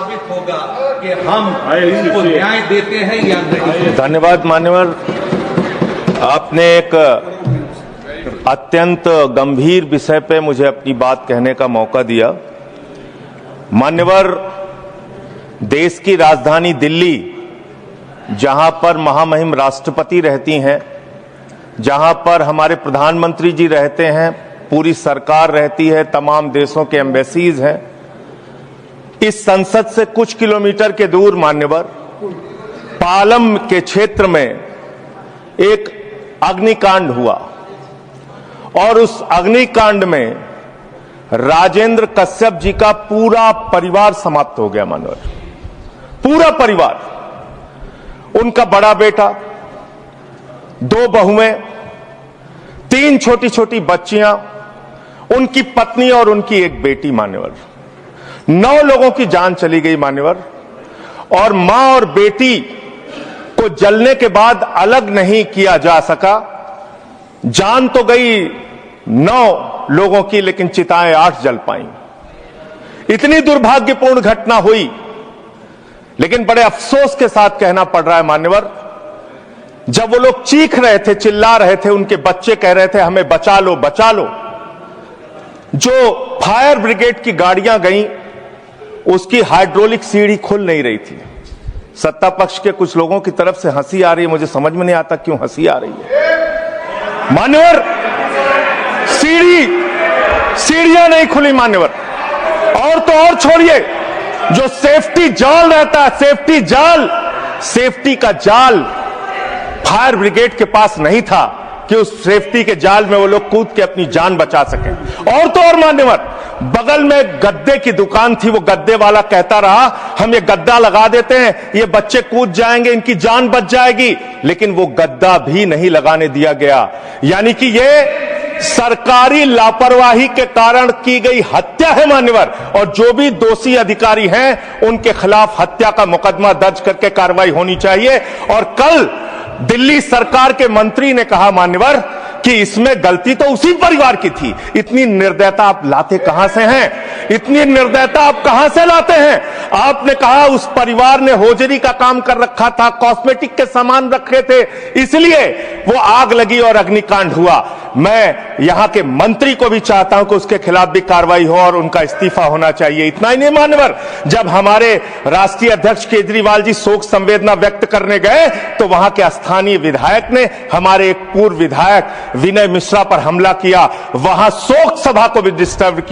साबित होगा कि हम इसको न्याय देते हैं या नहीं। धन्यवाद मान्यवर, आपने एक अत्यंत गंभीर विषय पे मुझे अपनी बात कहने का मौका दिया। मान्यवर, देश की राजधानी दिल्ली, जहां पर महामहिम राष्ट्रपति रहती हैं, जहां पर हमारे प्रधानमंत्री जी रहते हैं, पूरी सरकार रहती है, तमाम देशों के एम्बेसीज हैं, इस संसद से कुछ किलोमीटर के दूर मान्यवर पालम के क्षेत्र में एक अग्निकांड हुआ और उस अग्निकांड में राजेंद्र कश्यप जी का पूरा परिवार समाप्त हो गया मान्यवर, पूरा परिवार। उनका बड़ा बेटा, 2 बहुएं, 3 छोटी छोटी बच्चियां, उनकी पत्नी और उनकी एक बेटी मान्यवर। 9 लोगों की जान चली गई मान्यवर, और मां और बेटी को जलने के बाद अलग नहीं किया जा सका। जान तो गई 9 लोगों की, लेकिन चिताएं 8 जल पाई। इतनी दुर्भाग्यपूर्ण घटना हुई, लेकिन बड़े अफसोस के साथ कहना पड़ रहा है मान्यवर, जब वो लोग चीख रहे थे, चिल्ला रहे थे, उनके बच्चे कह रहे थे हमें बचा लो बचा लो, जो फायर ब्रिगेड की गाड़ियां गईं, उसकी हाइड्रोलिक सीढ़ी खुल नहीं रही थी। सत्ता पक्ष के कुछ लोगों की तरफ से हंसी आ रही है, मुझे समझ में नहीं आता क्यों हंसी आ रही है मान्यवर। सीढ़ियां नहीं खुली मान्यवर, और तो और छोड़िए, जो सेफ्टी जाल रहता है, सेफ्टी का जाल फायर ब्रिगेड के पास नहीं था कि उस सेफ्टी के जाल में वो लोग कूद के अपनी जान बचा सकें। और तो और मान्यवर, बगल में गद्दे की दुकान थी, वो गद्दे वाला कहता रहा हम ये गद्दा लगा देते हैं, ये बच्चे कूद जाएंगे, इनकी जान बच जाएगी, लेकिन वो गद्दा भी नहीं लगाने दिया गया। यानी कि ये सरकारी लापरवाही के कारण की गई हत्या है मान्यवर, और जो भी दोषी अधिकारी हैं उनके खिलाफ हत्या का मुकदमा दर्ज करके कार्रवाई होनी चाहिए। और कल दिल्ली सरकार के मंत्री ने कहा मान्यवर कि इसमें गलती तो उसी परिवार की थी। इतनी निर्दयता आप लाते कहां से हैं? इतनी निर्दयता आप कहां से लाते हैं? आपने कहा उस परिवार ने होजरी का काम कर रखा था, कॉस्मेटिक के सामान रखे थे, इसलिए वो आग लगी और अग्निकांड हुआ। मैं यहां के मंत्री को भी चाहता हूं कि उसके खिलाफ भी कार्रवाई हो और उनका इस्तीफा होना चाहिए। इतना ही नहीं मान्यवर, जब हमारे राष्ट्रीय अध्यक्ष केजरीवाल जी शोक संवेदना व्यक्त करने गए तो वहां के स्थानीय विधायक ने हमारे एक पूर्व विधायक विनय मिश्रा पर हमला किया, वहां शोक सभा को भी डिस्टर्ब किया।